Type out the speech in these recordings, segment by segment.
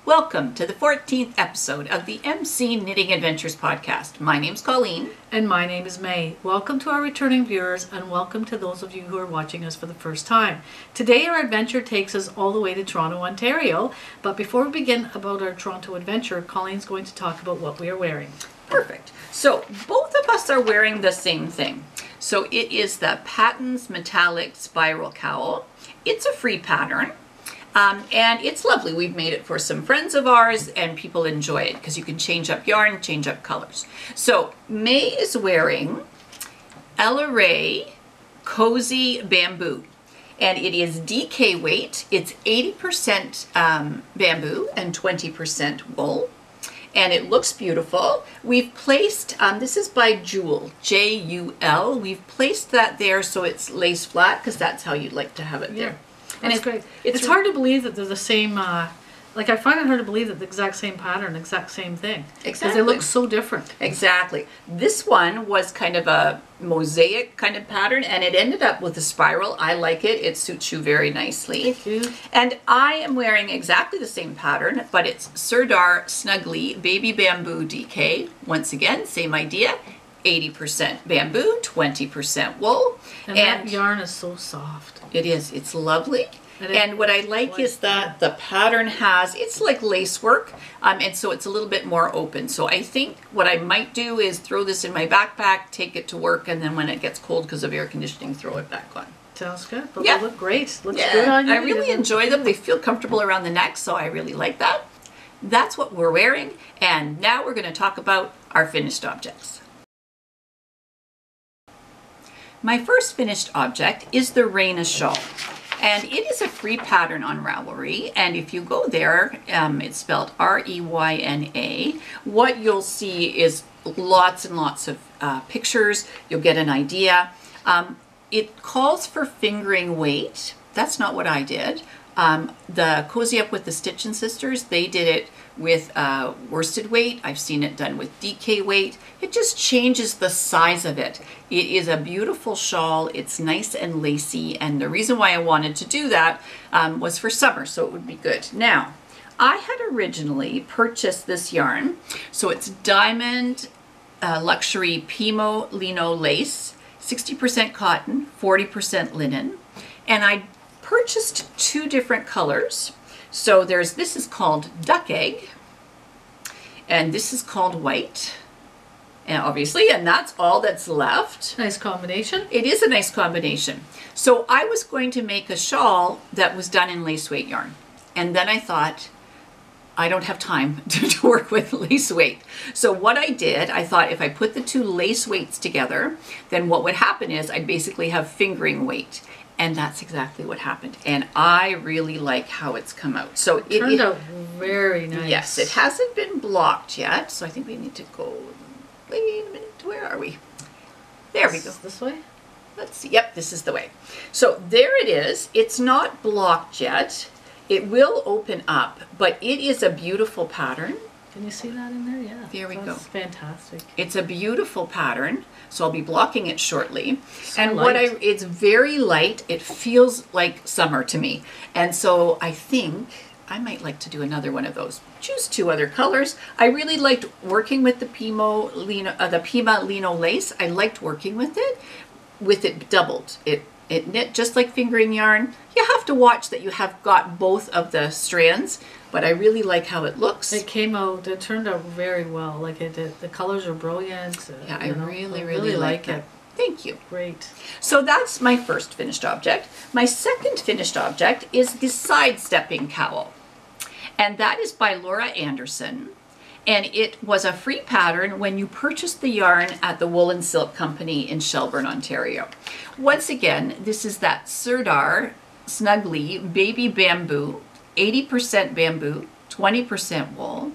Welcome to the 14th episode of the MC Knitting Adventures podcast. My name's Colleen. And my name is May. Welcome to our returning viewers and welcome to those of you who are watching us for the first time. Today our adventure takes us all the way to Toronto, Ontario. But before we begin about our Toronto adventure, Colleen's going to talk about what we are wearing. Perfect. So both of us are wearing the same thing. So it is the Paton's Metallic Spiral Cowl. It's a free pattern. And it's lovely. We've made it for some friends of ours and people enjoy it because you can change up yarn, change up colors. So May is wearing Ella Ray Cozy Bamboo and it is DK weight. It's 80% bamboo and 20% wool and it looks beautiful. We've placed, this is by Jul, J-U-L. We've placed that there so it's lace flat because that's how you'd like to have it there. And it's great. It's hard to believe that they're the same, like I find it hard to believe that the exact same pattern, exact same thing. Exactly. Because they look so different. Exactly. This one was kind of a mosaic kind of pattern and it ended up with a spiral. I like it. It suits you very nicely. Thank you. And I am wearing exactly the same pattern, but it's Sirdar Snuggly Baby Bamboo DK. Once again, same idea. 80% bamboo, 20% wool. And that yarn is so soft. It is. It's lovely. And what I like is that the pattern has, it's like lace work, and so it's a little bit more open. So I think what I might do is throw this in my backpack, take it to work, and then when it gets cold because of air conditioning, throw it back on. Sounds good. But they look great. Looks yeah. good on you. I really enjoy them. They feel comfortable around the neck, so I really like that. That's what we're wearing, and now we're going to talk about our finished objects. My first finished object is the Reina Shawl, and it is a free pattern on Ravelry, and if you go there, it's spelled R-E-Y-N-A. What you'll see is lots and lots of pictures. You'll get an idea. It calls for fingering weight. That's not what I did. The Cozy Up with the Stitchin sisters, they did it with worsted weight. I've seen it done with DK weight. It just changes the size of it. It is a beautiful shawl. It's nice and lacy, and the reason why I wanted to do that was for summer, so it would be good. Now, I had originally purchased this yarn, so it's Diamond Luxury Pima Lino lace, 60% cotton, 40% linen, and I purchased two different colors. So this is called Duck Egg, and this is called White, and obviously, and that's all that's left. Nice combination. It is a nice combination. So I was going to make a shawl that was done in lace weight yarn, and then I thought, I don't have time to work with lace weight. So what I did, I thought if I put the two lace weights together, then what would happen is I'd basically have fingering weight. And that's exactly what happened. And I really like how it's come out. So it turned out very nice. Yes, it hasn't been blocked yet. So I think we need to go, wait a minute, where are we? There we go. This way? Let's see. Yep, this is the way. So there it is. It's not blocked yet. It will open up, but it is a beautiful pattern. Can you see that in there? Yeah. There we go. That's fantastic. It's a beautiful pattern. So I'll be blocking it shortly. So and light. It's very light. It feels like summer to me. And so I think I might like to do another one of those. Choose two other colors. I really liked working with the Pima Lino lace. I liked working with it doubled. It knit just like fingering yarn. You have to watch that you have got both of the strands, but I really like how it looks. It came out, it turned out very well. Like it did, the colors are brilliant. Yeah, I really like it. Thank you. Great. So that's my first finished object. My second finished object is the sidestepping cowl. And that is by Laura Andersson. And it was a free pattern when you purchased the yarn at the Wool and Silk Company in Shelburne, Ontario. Once again, this is that Sirdar Snuggly Baby Bamboo, 80% bamboo, 20% wool.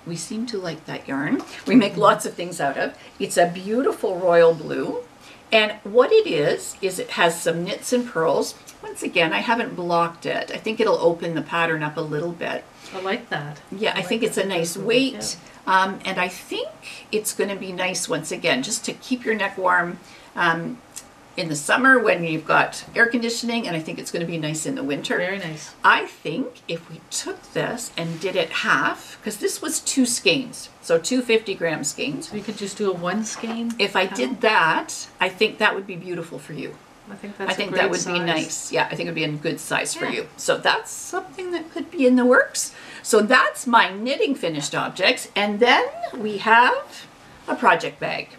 We seem to like that yarn. We make lots of things out of. It's a beautiful royal blue. And what it is it has some knits and purls. Once again, I haven't blocked it. I think it'll open the pattern up a little bit. I like that. Yeah, I think it's a nice weight. Yeah. And I think it's going to be nice once again, just to keep your neck warm. in the summer when you've got air conditioning, and I think it's going to be nice in the winter. Very nice. I think if we took this and did it half, because this was 2 skeins, so 2 50-gram skeins. We could just do a 1 skein. If I did that, I think that would be beautiful for you. I think that's a great that would size. be nice. Yeah, I think it would be a good size for you. So that's something that could be in the works. So that's my knitting finished objects. And then we have a project bag.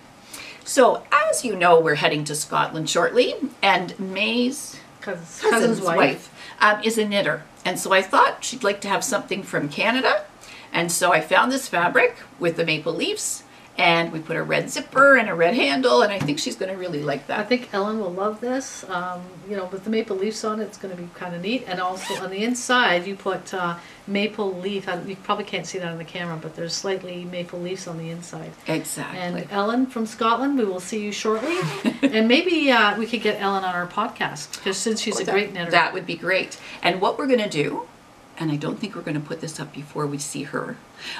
So as you know, we're heading to Scotland shortly, and May's cousin's wife is a knitter. And so I thought she'd like to have something from Canada. And so I found this fabric with the maple leaves, and we put a red zipper and a red handle, and I think she's going to really like that. I think Ellen will love this. You know, with the maple leaves on it, it's going to be kind of neat. And also on the inside, you put maple leaf. You probably can't see that on the camera, but there's slightly maple leaves on the inside. Exactly. And Ellen from Scotland, we will see you shortly. And maybe we could get Ellen on our podcast, because since she's a great knitter. That would be great. And what we're going to do, and I don't think we're going to put this up before we see her.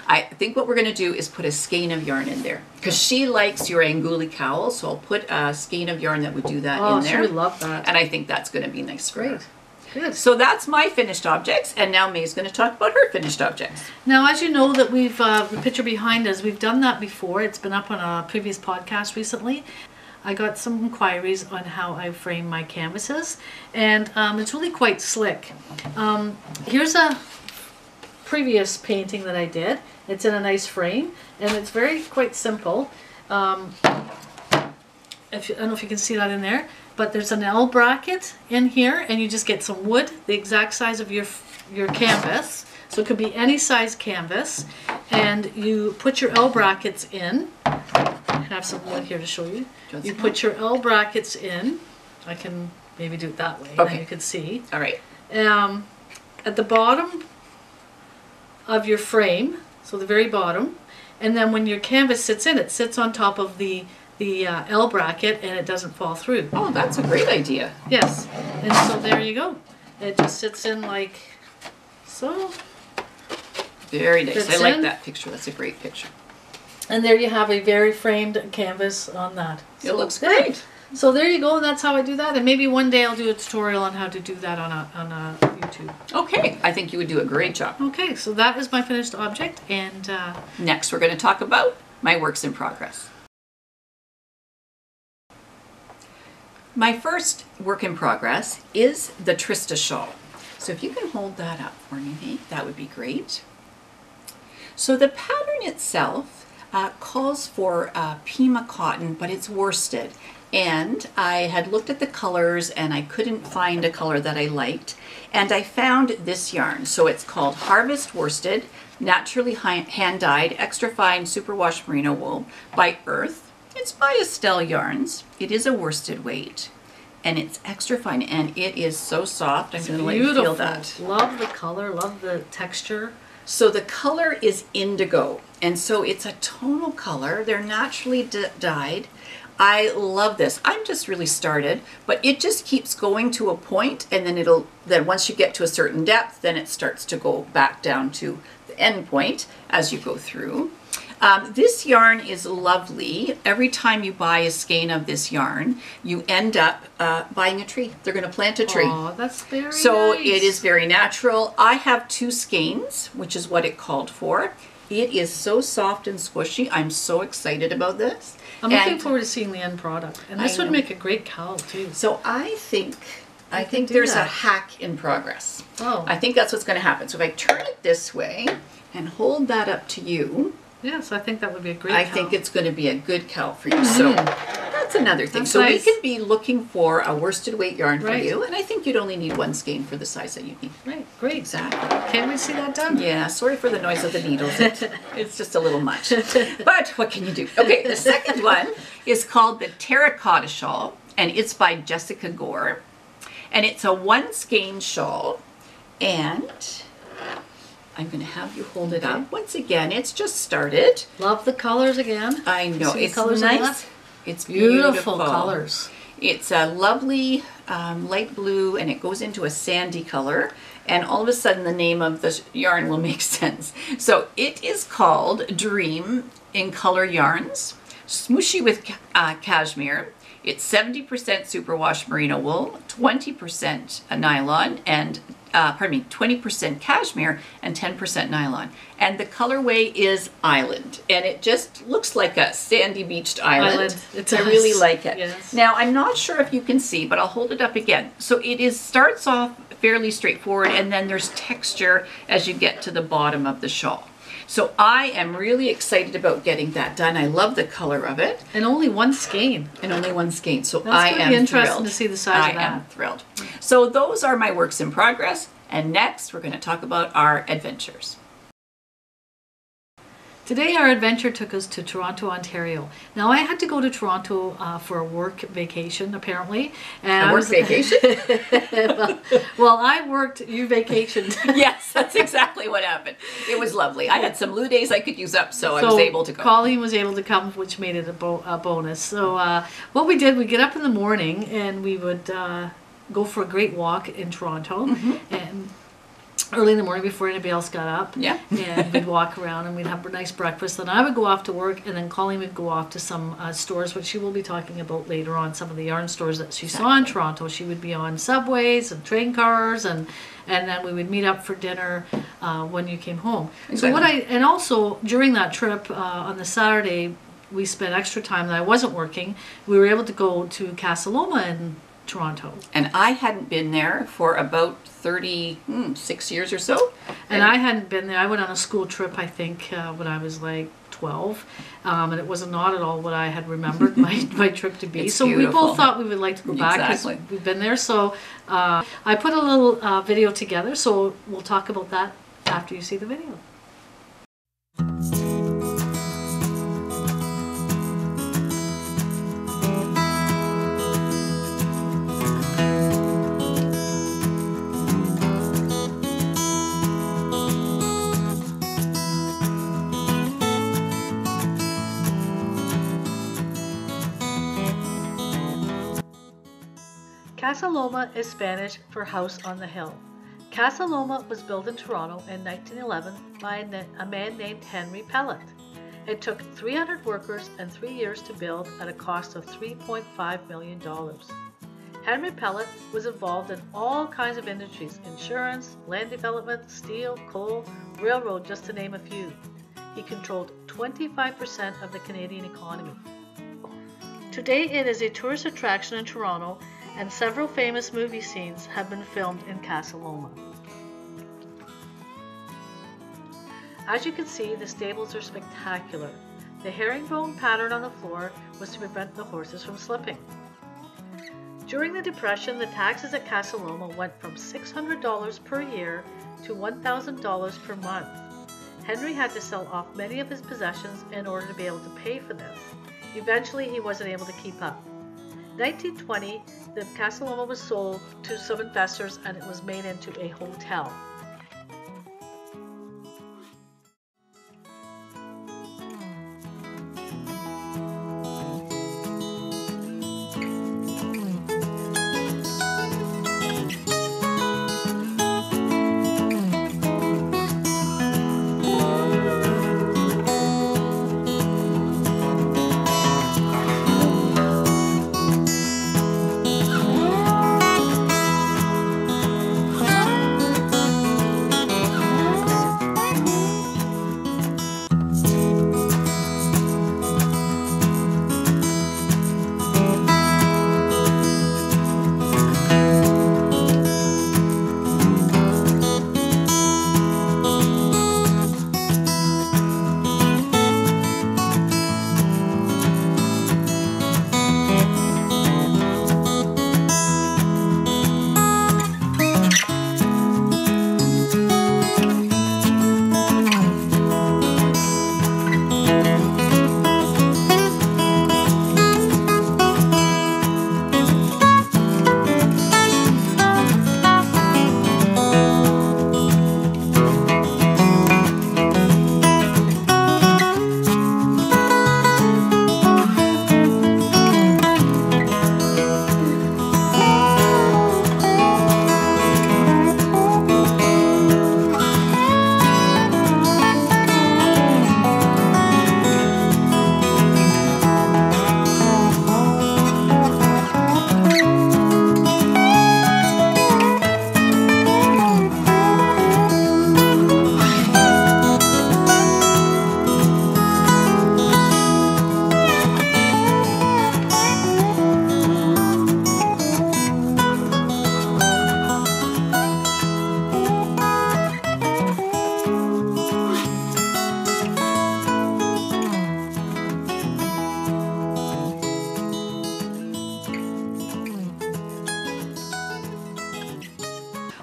I think what we're going to do is put a skein of yarn in there, because she likes your Anguli cowl, so I'll put a skein of yarn that would do that in there. Oh, she would love that. And I think that's going to be nice for her. Good. So that's my finished objects, and now May's going to talk about her finished objects. Now, as you know, that we've the picture behind us, we've done that before. It's been up on a previous podcast recently. I got some inquiries on how I frame my canvases, and it's really quite slick. Here's a previous painting that I did. It's in a nice frame, and it's quite simple. I don't know if you can see that in there, but there's an L bracket in here, and you just get some wood, the exact size of your canvas. So it could be any size canvas, and you put your L brackets in. I have some wood here to show you. You put your L brackets in. I can maybe do it that way, okay. And you can see. All right. At the bottom of your frame, so the very bottom, and then when your canvas sits in, it sits on top of the L bracket, and it doesn't fall through. Oh, that's a great idea. Yes, and so there you go. It just sits in like so. Very nice. I like that picture. That's a great picture. And there you have a very framed canvas on that. It looks great. So there you go. That's how I do that. And maybe one day I'll do a tutorial on how to do that on a YouTube. Okay. I think you would do a great job. Okay. So that is my finished object. And next we're going to talk about my works in progress. My first work in progress is the Trista Shawl. So if you can hold that up for me, that would be great. So the pattern itself calls for Pima cotton, but it's worsted. And I had looked at the colors and I couldn't find a color that I liked. And I found this yarn. So it's called Harvest Worsted, Naturally Hand-Dyed, Extra Fine Superwash Merino Wool by Urth. It's by Estelle Yarns. It is a worsted weight. And it's extra fine, and it is so soft. I'm going to let you feel that. Love the color, love the texture. So the color is indigo, and so it's a tonal color. They're naturally dyed. I love this. I'm just really started, but it just keeps going to a point, and then once you get to a certain depth, then it starts to go back down to the end point as you go through. This yarn is lovely. Every time you buy a skein of this yarn, you end up buying a tree. They're going to plant a tree. Oh, that's very nice. So it is very natural. I have 2 skeins, which is what it called for. It is so soft and squishy. I'm so excited about this. I'm looking forward to seeing the end product. And this would make a great cowl too. So I think there's a hack in progress. Oh. I think that's what's going to happen. So if I turn it this way and hold that up to you. Yes, I think that would be a great cowl. I think it's going to be a good cowl for you. So that's another thing. So nice. we can be looking for a worsted weight yarn for you. And I think you'd only need 1 skein for the size that you need. Right, great. Exactly. Can't we see that done? Yeah, sorry for the noise of the needles. It's just a little much. But what can you do? Okay, the second one is called the Terracotta Shawl, and it's by Jessica Gore. And it's a 1 skein shawl, and I'm going to have you hold it up. Once again, it's just started. Love the colors again. I know. It's colors nice. It's beautiful colors. It's a lovely light blue, and it goes into a sandy color. And all of a sudden, the name of the yarn will make sense. So it is called Dream in Color Yarns, Smooshy with Cashmere. It's 70% superwash merino wool, 20% nylon, and 20% cashmere and 10% nylon. And the colorway is Island, and it just looks like a sandy beached island. It I does. really like it. Yes. Now, I'm not sure if you can see, but I'll hold it up again. So it starts off fairly straightforward, and then there's texture as you get to the bottom of the shawl. So I am really excited about getting that done. I love the color of it. And only one skein. And only one skein. So That's I gonna am be interesting thrilled. to see the size of that. I am thrilled. So those are my works in progress. And next, we're going to talk about our adventures. Today our adventure took us to Toronto, Ontario. Now I had to go to Toronto for a work vacation apparently. And A work vacation? well, I worked, you vacationed. Yes, that's exactly what happened. It was lovely. I had some loo days I could use up, so I was able to go. Colleen was able to come, which made it a bonus. So what we did, we get up in the morning and we would go for a great walk in Toronto. And early in the morning before anybody else got up. Yeah. And we'd walk around and we'd have a nice breakfast. Then I would go off to work, and then Colleen would go off to some stores, which she will be talking about later on, some of the yarn stores that she saw in Toronto. She would be on subways and train cars, and then we would meet up for dinner when you came home. Exactly. So and also during that trip on the Saturday, we spent extra time that I wasn't working. We were able to go to CASA LOMA in Toronto. And I hadn't been there for about 36 years or so. And I hadn't been there. I went on a school trip, I think, when I was like 12. And it was not at all what I had remembered my trip to be. It's so beautiful. We both thought we would like to go back because we've been there. So I put a little video together. So we'll talk about that after you see the video. Casa Loma is Spanish for house on the hill. Casa Loma was built in Toronto in 1911 by a man named Henry Pellet. It took 300 workers and 3 years to build at a cost of $3.5 million. Henry Pellet was involved in all kinds of industries: insurance, land development, steel, coal, railroad, just to name a few. He controlled 25% of the Canadian economy. Today it is a tourist attraction in Toronto, and several famous movie scenes have been filmed in Casa Loma. As you can see, the stables are spectacular. The herringbone pattern on the floor was to prevent the horses from slipping. During the Depression, the taxes at Casa Loma went from $600 per year to $1,000 per month. Henry had to sell off many of his possessions in order to be able to pay for this. Eventually, he wasn't able to keep up. 1920, the Casa Loma was sold to some investors and it was made into a hotel.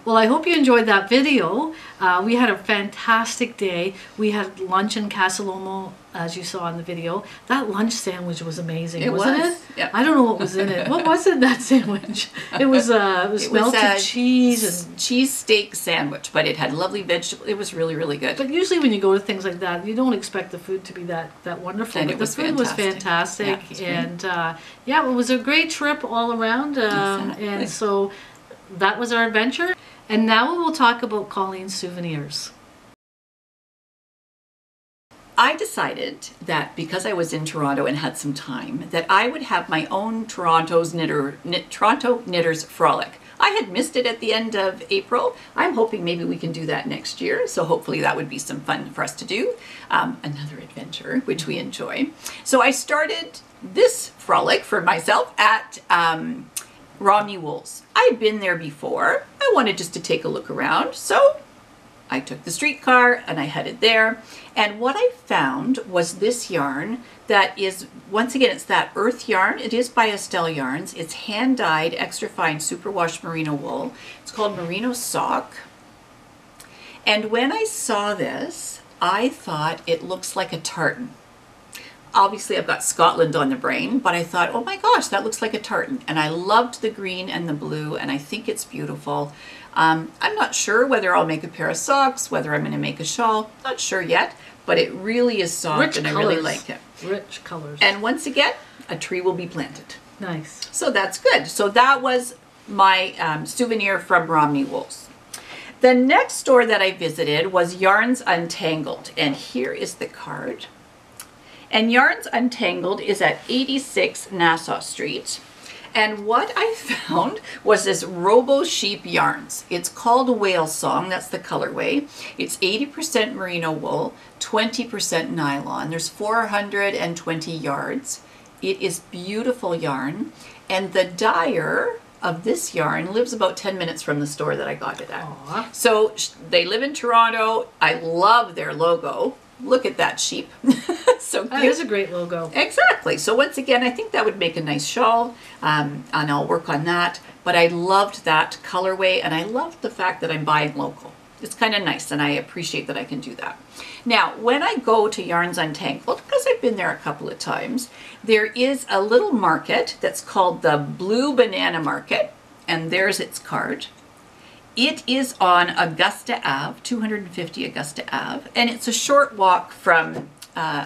Well, I hope you enjoyed that video. We had a fantastic day. We had lunch in CASA, LOMA, as you saw in the video. That lunch sandwich was amazing, wasn't it? Yeah. I don't know what was in it. What was in that sandwich? It was melted cheese and cheese steak sandwich, but it had lovely vegetables. It was really, really good. But usually when you go to things like that, you don't expect the food to be that wonderful. And but the food was fantastic. Yeah, and yeah, it was a great trip all around. Exactly. And so that was our adventure. And now we will talk about Colleen's souvenirs. I decided that because I was in Toronto and had some time, that I would have my own Toronto Knitters Frolic. I had missed it at the end of April. I'm hoping maybe we can do that next year. So hopefully that would be some fun for us to do. Another adventure, which we enjoy. So I started this frolic for myself at Romni Wools. I'd been there before. I wanted just to take a look around. So I took the streetcar and I headed there. And what I found was this yarn that is, once again, it's that Urth yarn. It is by Estelle Yarns. It's hand-dyed, extra fine, superwash merino wool. It's called Merino Sock. And when I saw this, I thought it looks like a tartan. Obviously, I've got Scotland on the brain, but I thought, oh my gosh, that looks like a tartan. And I loved the green and the blue, and I think it's beautiful. I'm not sure whether I'll make a pair of socks, whether I'm going to make a shawl. Not sure yet, but it really is soft and I really like it. Rich colors. And once again, a tree will be planted. Nice. So that's good. So that was my souvenir from Romni Wools. The next store that I visited was Yarns Untangled, and here is the card. And Yarns Untangled is at 86 Nassau Street. And what I found was this Robo Sheep yarns. It's called Whale Song, that's the colorway. It's 80% merino wool, 20% nylon. There's 420 yards. It is beautiful yarn. And the dyer of this yarn lives about 10 minutes from the store that I got it at. Aww. So they live in Toronto. I love their logo. Look at that sheep. So cute. That is a great logo. Exactly. So once again, I think that would make a nice shawl, and I'll work on that. But I loved that colorway, and I loved the fact that I'm buying local. It's kind of nice, and I appreciate that I can do that. Now, when I go to Yarns Untangled, because I've been there a couple of times, there is a little market that's called the Blue Banana Market, and there's its card. It is on Augusta Ave, 250 Augusta Ave, and it's a short walk from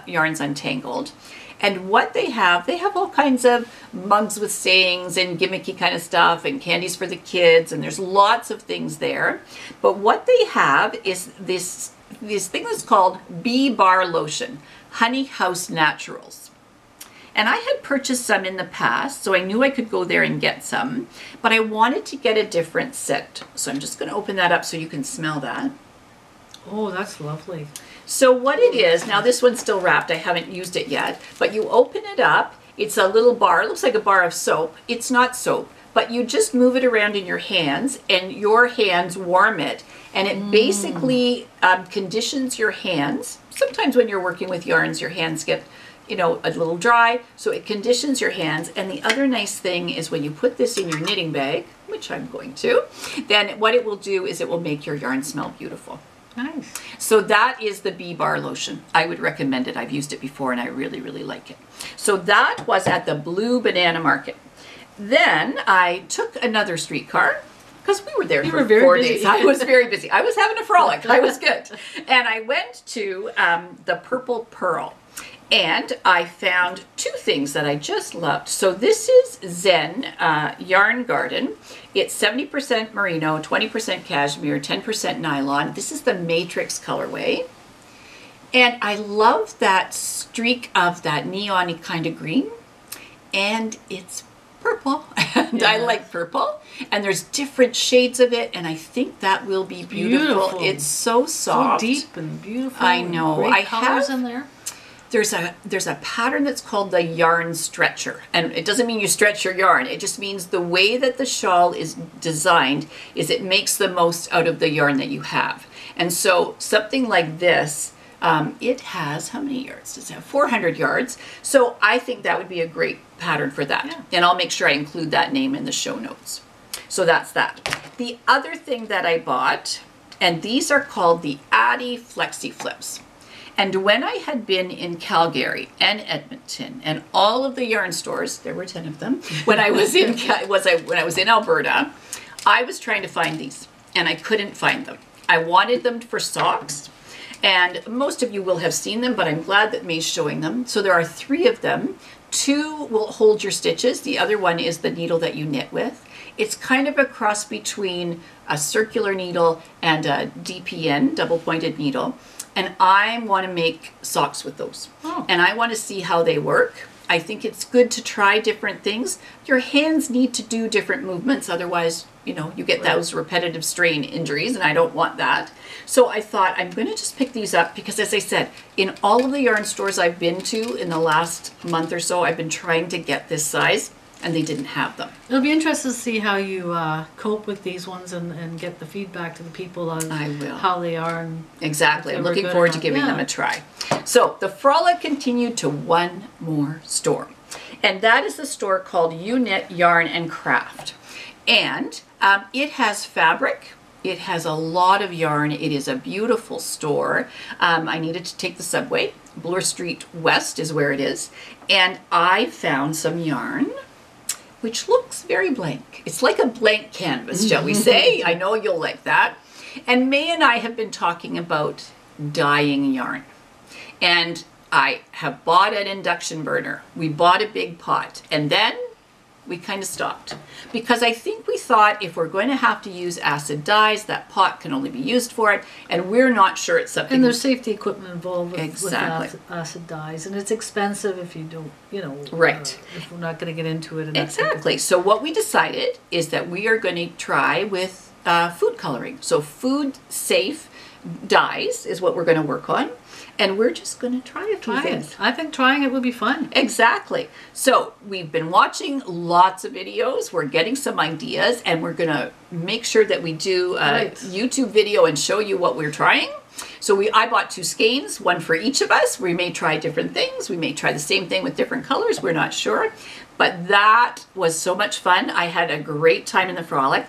Yarns Untangled. And what they have all kinds of mugs with sayings and gimmicky kind of stuff and candies for the kids, and there's lots of things there. But what they have is this thing that's called Bee Bar Lotion, Honey House Naturals. And I had purchased some in the past, so I knew I could go there and get some, but I wanted to get a different scent. So I'm just going to open that up so you can smell that. Oh, that's lovely. So what it is, now this one's still wrapped, I haven't used it yet, but you open it up, it's a little bar, it looks like a bar of soap. It's not soap, but you just move it around in your hands and your hands warm it, and it basically conditions your hands. Sometimes when you're working with yarns, your hands get, you know, a little dry, so it conditions your hands. And the other nice thing is when you put this in your knitting bag, which I'm going to, then what it will do is it will make your yarn smell beautiful. Nice. So that is the Bee Bar Lotion. I would recommend it. I've used it before and I really, really like it. So that was at the Blue Banana Market. Then I took another streetcar, because we were there for 4 days. I was very busy. I was having a frolic. I was good. And I went to the Purple Purl. And I found two things that I just loved. So this is Zen Yarn Garden. It's 70% merino, 20% cashmere, 10% nylon. This is the Matrix colorway. And I love that streak of that neon-y kind of green. And it's purple. And I like purple. And there's different shades of it. And I think that will be beautiful. It's so soft. So deep and beautiful. I know. Great colors in there. There's a pattern that's called the yarn stretcher, and it doesn't mean you stretch your yarn. It just means the way that the shawl is designed is it makes the most out of the yarn that you have. And so something like this, it has, how many yards does it have? 400 yards. So I think that would be a great pattern for that. Yeah. And I'll make sure I include that name in the show notes. So that's that. The other thing that I bought, and these are called the Addi Flexi Flips. And when I had been in Calgary and Edmonton and all of the yarn stores, there were 10 of them, when I was in Alberta, I was trying to find these and I couldn't find them. I wanted them for socks, and most of you will have seen them, but I'm glad that May's showing them. So there are 3 of them. 2 will hold your stitches. The other one is the needle that you knit with. It's kind of a cross between a circular needle and a DPN, double pointed needle. And I want to make socks with those. Oh. And I want to see how they work. I think it's good to try different things. Your hands need to do different movements. Otherwise, you know, you get those repetitive strain injuries, and I don't want that. So I thought I'm going to just pick these up because, as I said, in all of the yarn stores I've been to in the last month or so, I've been trying to get this size, and they didn't have them. It'll be interesting to see how you cope with these ones and get the feedback to the people on how they are. And exactly. I'm looking forward to giving them a try. So the frolic continued to one more store, and that is the store called Unit Yarn and Craft. And it has fabric. It has a lot of yarn. It is a beautiful store. I needed to take the subway. Bloor Street West is where it is. And I found some yarn which looks very blank. It's like a blank canvas, shall we say. I know you'll like that. And May and I have been talking about dyeing yarn. And I have bought an induction burner. We bought a big pot. And then we kind of stopped. Because I think we thought if we're going to have to use acid dyes, that pot can only be used for it. And we're not sure it's something. And there's safety equipment involved with acid dyes. And it's expensive if you don't, you know. Right. If we're not going to get into it. And exactly. So what we decided is that we are going to try with food coloring. So food safe dyes is what we're going to work on. And we're just going to try a few things. I think trying it would be fun. Exactly. So we've been watching lots of videos. We're getting some ideas, and we're going to make sure that we do a YouTube video and show you what we're trying. So I bought 2 skeins, one for each of us. We may try different things. We may try the same thing with different colors. We're not sure. But that was so much fun. I had a great time in the frolic.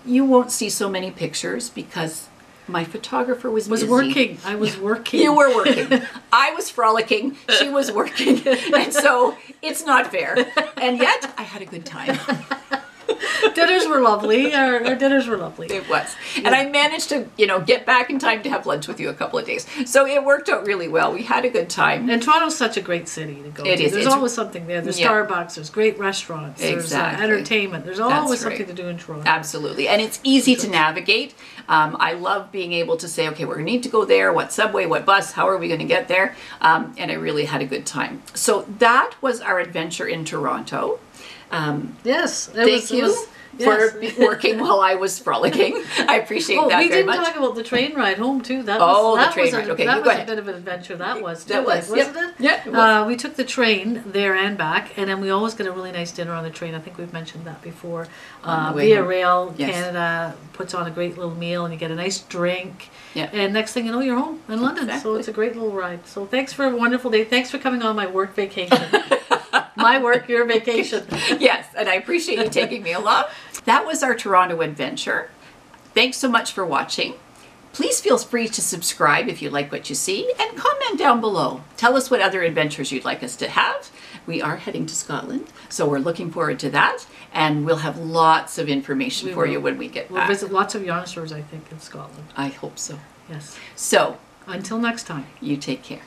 You won't see so many pictures because my photographer was busy. Working. I was working. You were working. I was frolicking. She was working. And so it's not fair. And yet I had a good time. Dinners were lovely. Our dinners were lovely. It was. And I managed to, you know, get back in time to have lunch with you a couple of days. So it worked out really well. We had a good time. And Toronto's such a great city to go to. It is. There's always something there. There's Starbucks. There's great restaurants. There's entertainment. There's always something to do in Toronto. Absolutely. And it's easy to navigate. I love being able to say, okay, we're going to need to go there. What subway? What bus? How are we going to get there? And I really had a good time. So that was our adventure in Toronto. Yes. Thank you for working while I was frolicking. I appreciate that very much. We didn't talk about the train ride home too. That the train ride. Okay, that was a bit of an adventure. That was too, wasn't it? Yeah, it was. We took the train there and back, and then we always get a really nice dinner on the train. I think we've mentioned that before. Via Rail Canada puts on a great little meal, and you get a nice drink. Yeah. And next thing you know, you're home in London. Exactly. So it's a great little ride. So thanks for a wonderful day. Thanks for coming on my work vacation. My work, your vacation. Yes, and I appreciate you taking me along. That was our Toronto adventure. Thanks so much for watching. Please feel free to subscribe if you like what you see, and comment down below. Tell us what other adventures you'd like us to have. We are heading to Scotland, so we're looking forward to that, and we'll have lots of information for you when we get back. We'll visit lots of yarn stores, I think, in Scotland. I hope so. Yes. So, until next time. You take care.